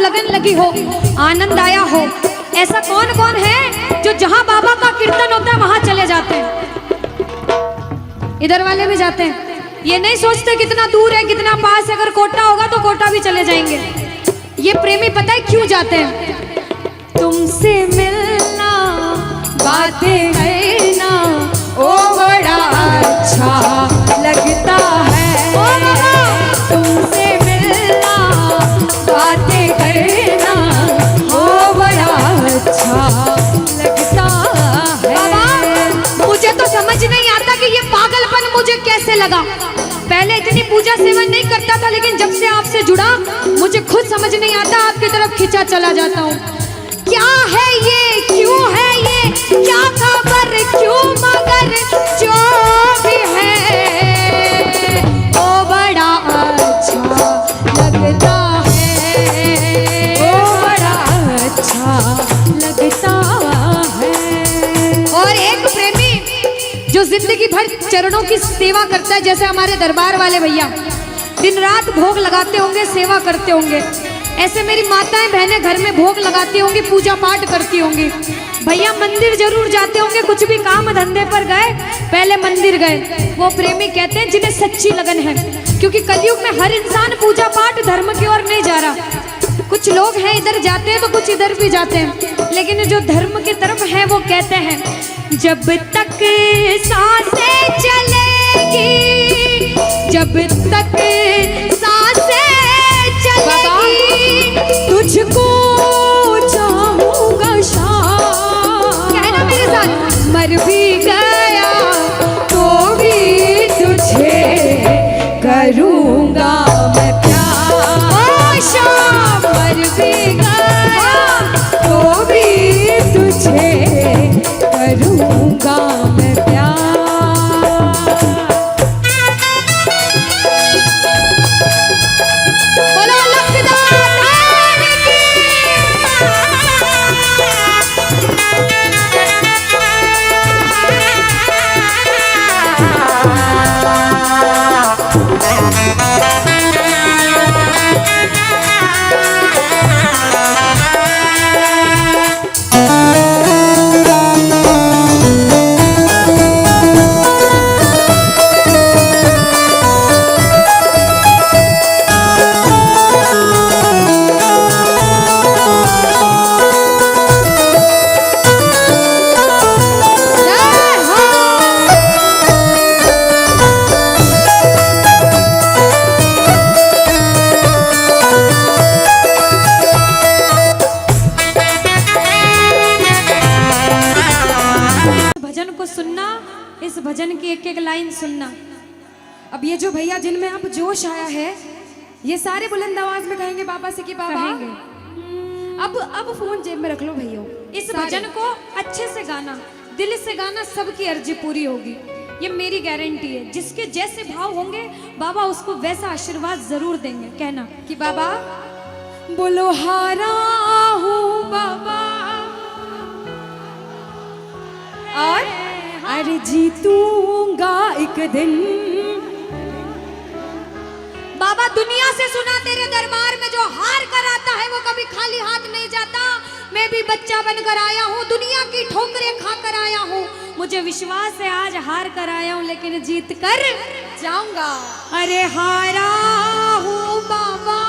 लगन लगी हो, आनंद आया हो। ऐसा कौन कौन है जो जहां बाबा का कीर्तन होता है वहां चले जाते हैं? इधर वाले भी जाते हैं, ये नहीं सोचते कितना दूर है कितना पास है। अगर कोटा होगा तो कोटा भी चले जाएंगे। ये प्रेमी पता है क्यों जाते हैं? तुमसे मिलना, बातें करना, ओ बड़ा अच्छा लगता है। तुमसे मिलना, बातें करना, ओ बड़ा अच्छा लगता है। बाबा मुझे तो समझ नहीं आता कि ये पागलपन मुझे कैसे लगा। पहले इतनी पूजा सेवन नहीं करता था, लेकिन जब से आपसे जुड़ा मुझे खुद समझ नहीं आता, आपकी तरफ खिंचा चला जाता हूँ। क्या है ये, क्यों है ये, क्या खबर, क्यों, मगर जो भी है वो बड़ा अच्छा लगता है, वो बड़ा अच्छा लगता है। और एक प्रेमी जो जिंदगी भर चरणों की सेवा करता है, जैसे हमारे दरबार वाले भैया दिन रात भोग लगाते होंगे, सेवा करते होंगे। ऐसे मेरी माताएं बहनें घर में भोग लगाती होंगी, पूजा पाठ करती होंगी। भैया मंदिर जरूर जाते होंगे, कुछ भी काम धंधे पर गए पहले मंदिर गए। वो प्रेमी कहते हैं जिन्हें सच्ची लगन है, क्योंकि कलयुग में हर इंसान पूजा पाठ धर्म की ओर नहीं जा रहा। कुछ लोग हैं इधर जाते हैं तो कुछ इधर भी जाते हैं, लेकिन जो धर्म की तरफ है वो कहते हैं जब तक सांसें चलेगी, जब तक सांसें चलेगी, तुझको चाहूंगा शाम। कहना मेरे साथ, मर भी गया तो भी तुझे करूंगा मैं प्यार। शाम मर भी गया तो भी तुझे करूंगा मैं प्यार। बोलो लखदार की। इस भजन की एक एक लाइन सुनना। अब ये जो भैया जिनमें अब जोश आया है, ये सारे बुलंद आवाज में कहेंगे बाबा से कि बाबा कहेंगे। अब फोन जेब में रख लो भैया। इस भजन को अच्छे से गाना, दिल से गाना, सबकी अर्जी पूरी होगी, ये मेरी गारंटी है। जिसके जैसे भाव होंगे बाबा उसको वैसा आशीर्वाद जरूर देंगे। कहना कि बाबा बोलो हारा हूँ बाबा और अरे जीतूंगा एक दिन। बाबा दुनिया से सुना तेरे दरबार में जो हार कर आता है वो कभी खाली हाथ नहीं जाता। मैं भी बच्चा बनकर आया हूँ, दुनिया की ठोकरें खाकर आया हूँ। मुझे विश्वास है आज हार कर आया हूँ लेकिन जीत कर जाऊंगा। अरे हारा हूँ बाबा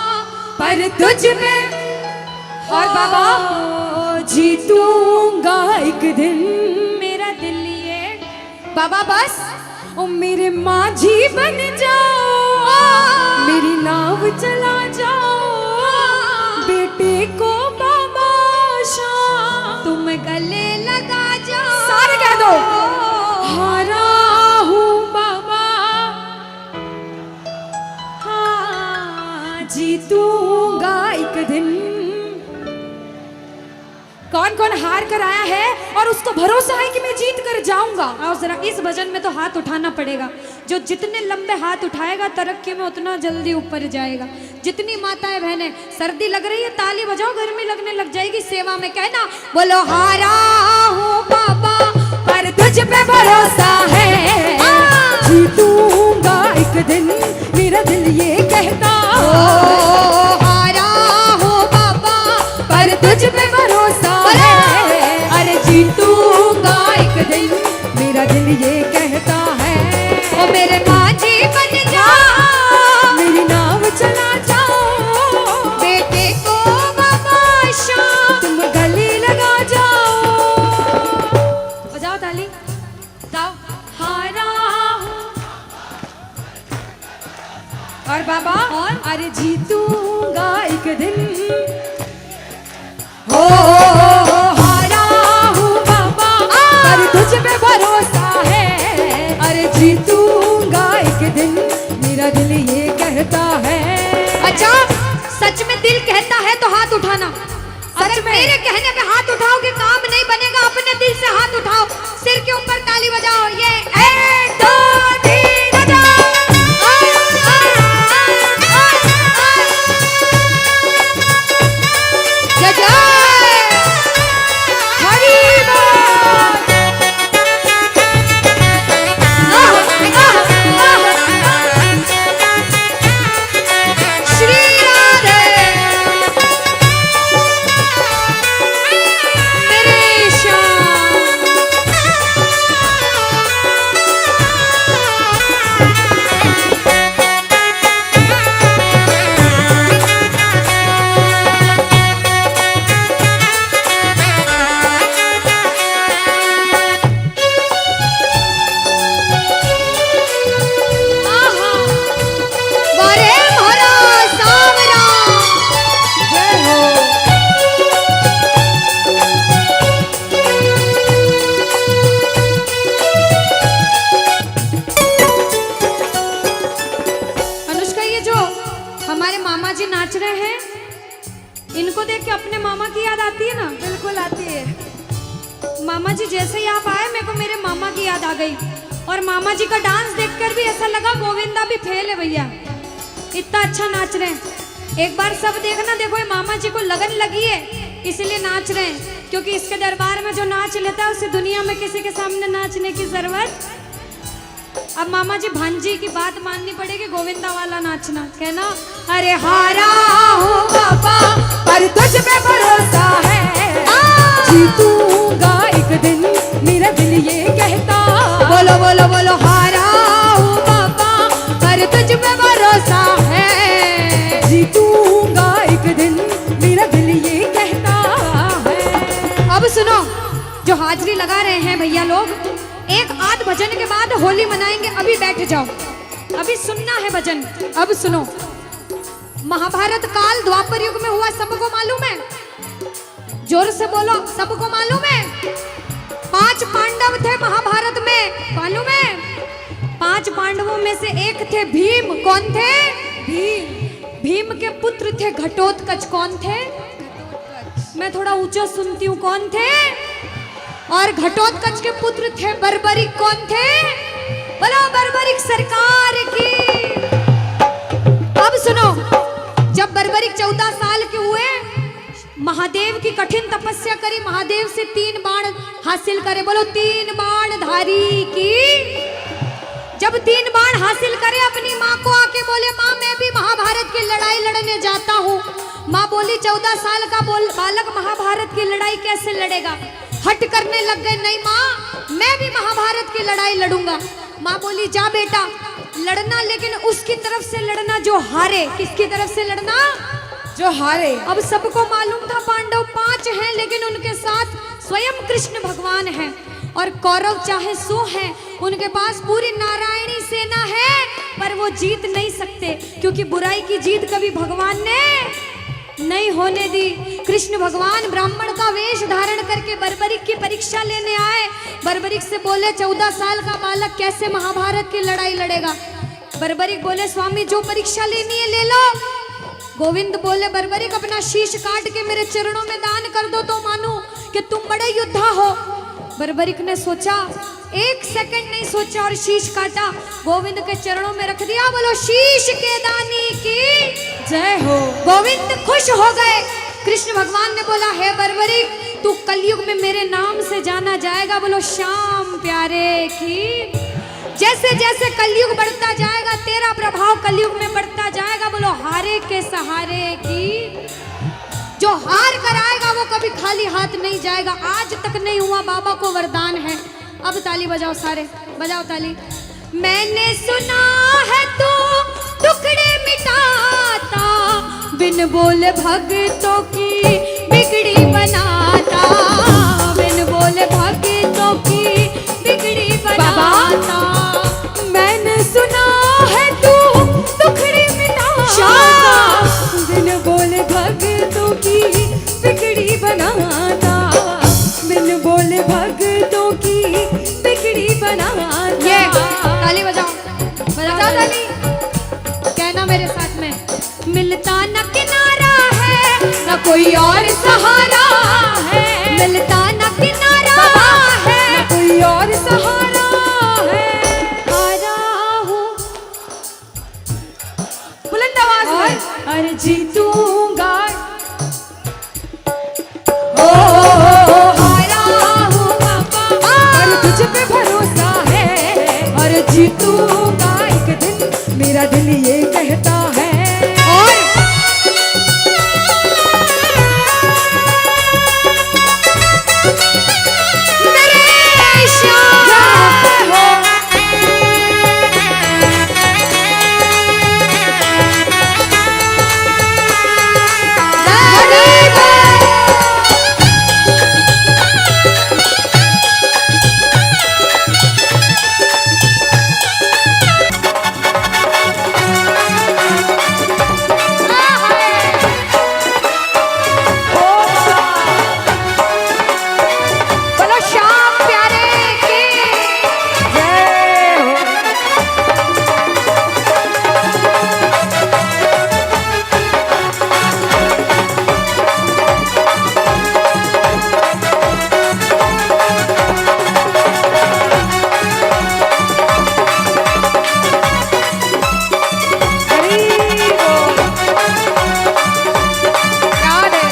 पर तुझ में, और बाबा जीतूंगा एक दिन। मेरा दिल ये बाबा बस ओ मेरे माझी बन जाओ, मेरी नाव चला जाओ, बेटे को बाबा शाम तुम गले लगा जाओ। सारे कह दो हारा हूँ बाबा, हाँ जीतूंगा एक दिन। कौन कौन हार कर आया है और उसको भरोसा है कि मैं जीत कर जाऊंगा? और जरा इस भजन में तो हाथ उठाना पड़ेगा। जो जितने लंबे हाथ उठाएगा तरक्की में उतना जल्दी ऊपर जाएगा। जितनी माताएं बहनें सर्दी लग रही है ताली बजाओ, गर्मी लगने लग जाएगी सेवा में। कहना बोलो हारा हूँ बाबा पर तुझ पे भरोसा है, जीतूंगा एक दिन मेरा दिल ये कहता। हारा हूँ बाबा है तो हाथ उठाना। अगर मेरे कहने पे हाथ उठाओगे काम नहीं बनेगा, अपने दिल से हाथ उठाओ, सिर के ऊपर ताली बजाओ। ये 1 2 3 बजाओ। जय जय हरि बोल। श्री राधे मेरे श्याम। आहा, वारे भरा सावरा। जय हो। अनुष्का, ये जो हमारे मामा जी नाच रहे हैं, इनको देख के अपने मामा की याद आती है ना? बिल्कुल आती है। मामा जी जैसे ही आप आए, मेरे को मेरे मामा की याद आ गई। और मामा जी का डांस देखकर भी ऐसा लगा गोविंदा भी फेल है भैया, इतना अच्छा नाच रहे हैं। एक बार सब देखना, देखो ये मामा जी को लगन लगी है इसलिए नाच रहे हैं, क्योंकि इसके दरबार में जो नाच लेता है उसे दुनिया में किसी के सामने नाचने की जरूरत। अब मामा जी भांजी की बात माननी पड़ेगी, गोविंदा वाला नाचना। कहना, अरे हारा हूँ बाबा पर तुझ पे भरोसा है, जीतूंगा एक दिन, मेरा दिल ये कहता। बोलो बोलो बोलो, हारा हूँ बाबा पर तुझ पे भरोसा है, जीतूंगा एक दिन, मेरा दिल ये कहता है। अब सुनो, जो हाजिरी लगा रहे हैं भैया लोग, एक आध भजन के बाद होली मनाएंगे। अभी बैठ जाओ, अभी सुनना है भजन। अब सुनो, महाभारत काल द्वापर युग में हुआ, सबको मालूम है? जोर से बोलो, सबको मालूम है? 5 पांडव थे महाभारत में, मालूम है? 5 पांडवों में से एक थे भीम। कौन थे? भीम। भीम के पुत्र थे घटोत्कच। कौन थे? मैं थोड़ा ऊंचा सुनती हूँ। कौन थे? और घटोत्कच के पुत्र थे बर्बरिक। कौन थे? बोलो बर्बरिक सरकार की। अब सुनो, जब बर्बरिक 14 साल के हुए, महादेव की कठिन तपस्या करी, महादेव से 3 बाण हासिल करे। बोलो 3 बाण धारी की। जब 3 बाण हासिल करे, अपनी माँ को आके बोले, माँ मैं भी महाभारत की लड़ाई लड़ने जाता हूँ। माँ बोली 14 साल का बालक महाभारत की लड़ाई कैसे लड़ेगा? हट करने लग गए, नहीं माँ मैं भी महाभारत की लड़ाई लड़ूंगा। माँ बोली जा बेटा लड़ना, लेकिन उसकी तरफ से लड़ना जो हारे। किसकी तरफ से लड़ना? जो हारे। अब सबको मालूम था पांडव 5 हैं, लेकिन उनके साथ स्वयं कृष्ण भगवान हैं। और कौरव चाहे 100 हैं, उनके पास पूरी नारायणी सेना है, पर वो जीत नहीं सकते, क्योंकि बुराई की जीत कभी भगवान ने नहीं होने दी। कृष्ण भगवान ब्राह्मण का वेश धारण करके बर्बरिक की परीक्षा लेने आए। बर्बरिक से बोले 14 साल का बालक कैसे महाभारत की लड़ाई लड़ेगा? बर्बरिक बोले स्वामी जो परीक्षा लेनी है ले लो। गोविंद बोले बर्बरिक अपना शीश काट के मेरे चरणों में दान कर दो तो मानूं कि तुम बड़े योद्धा हो। बर्बरिक ने सोचा, 1 सेकंड नहीं सोचा और शीश काटा, गोविंद के चरणों में रख दिया। बोलो शीश के दानी की जय हो। गोविंद खुश हो गए। कृष्ण भगवान ने बोला, हे बर्बरिक तू कलयुग में मेरे नाम से जाना जाएगा। बोलो श्याम प्यारे की। जैसे जैसे कलयुग बढ़ता जाएगा, तेरा प्रभाव कलयुग में बढ़ता जाएगा। बोलो हारे के सहारे की। जो हार कर आएगा वो कभी खाली हाथ नहीं जाएगा। आज तक नहीं हुआ, बाबा को वरदान है। अब ताली बजाओ, सारे बजाओ ताली। मैंने सुना है तू टुकड़े मिटाता, बिन बोले भक्तों की बिगड़ी बनाता, बिन बोले भक्तों की बिगड़ी बनाता। मैंने सुना है तू टुकड़े मिटाता, बिन बोले भक्तों की बिगड़ी बनाता, बिन बोले भक्तों की बिगड़ी बनाता। ये ताली बजाओ, बजाओ ताली। कहना मेरे साथ में, मिलता न किनारा है न कोई और सहारा है, मिलता न किनारा है, न कोई और सहारा है। हारा हूँ बुलंद आवाज में और जीतूंगा। ओ हारा हूँ बाबा और तुझ पे भरोसा है, और जीतूंगा एक दिन, मेरा दिल ये कहता है। और मेरे श्याम हो बोलो श्याम प्यारे की जय हो। हरी बोल। याद है।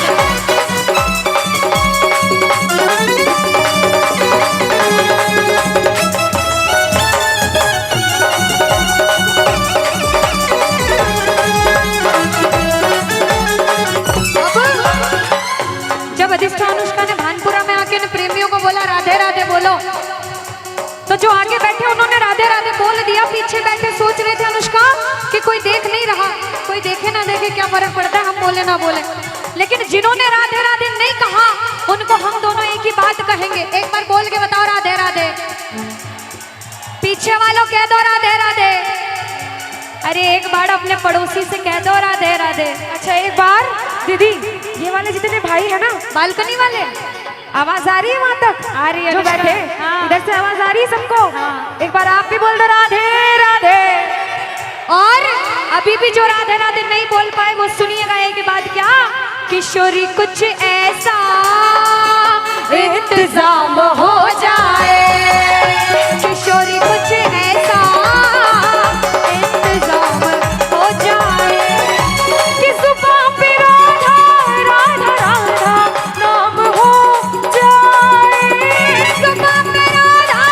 जब अधिष्ठा अनुष्का ने भानपुरा में आके ने प्रेमियों को बोला राधे राधे बोलो, तो जो आगे बैठे उन्होंने राधे राधे बोल दिया। पीछे बैठे सोच रहे थे अनुष्का कि कोई देख नहीं रहा, कोई देखे ना देखे क्या फर्क पड़ता है, हम बोले ना बोले। लेकिन जिन्होंने राधे राधे नहीं कहा उनको हम दोनों एक ही बात कहेंगे। एक बार बोल के बताओ राधे राधे। पीछे वालों कह दो राधे राधे। अरे एक बार अपने पड़ोसी से कह दो राधे राधे। अच्छा एक बार दीदी, ये वाले जितने भाई है ना, बालकनी वाले आवाज आ रही है वहां तक? आ रही है जो अनुष्का। बैठे हाँ। इधर से आवाज आ रही है सबको? हाँ। एक बार आप भी बोल दो राधे राधे। और अभी भी जो राधे राधे नहीं बोल पाए वो सुनिएगा एक बात क्या, किशोरी कुछ ऐसा इंतजाम हो जाए, किशोरी कुछ ऐसा इंतजाम हो जाए कि जुबान पे राधा राधा राधा नाम हो जाए। जुबान पे राधा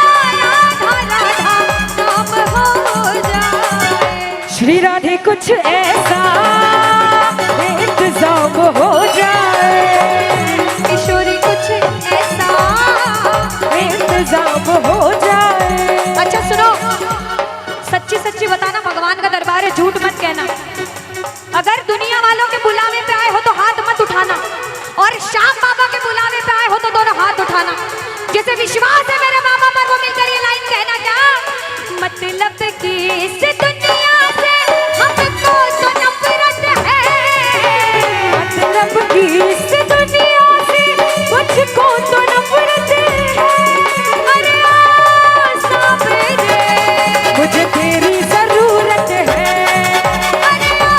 राधा राधा नाम हो जाए। श्री राधे कुछ ऐसा इंतजाम हो जाए, किशोरी कुछ ऐसा इंतजाम हो जाए। अच्छा सुनो, सच्ची सच्ची बताना, भगवान का दरबार है, झूठ मत कहना। अगर दुनिया वालों के बुलावे पे आए हो तो हाथ मत उठाना, और श्याम बाबा के बुलावे पे आए हो तो दोनों हाथ उठाना। जिसे विश्वास है मेरे मामा पर वो मिलकर ये लाइन कहना क्या, मतलब कि इस दुनिया से हमको तो नफरत है, मतलब कि इस दुनिया से मुझको तो नफरत है। अरे आ सामने, मुझे तेरी जरूरत है, अरे आ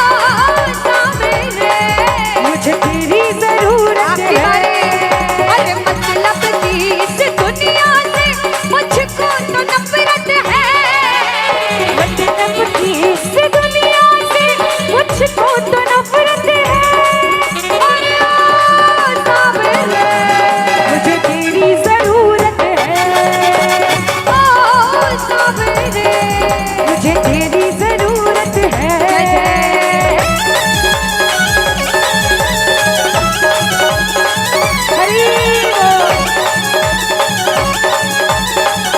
सामने, मुझे तेरी जरूरत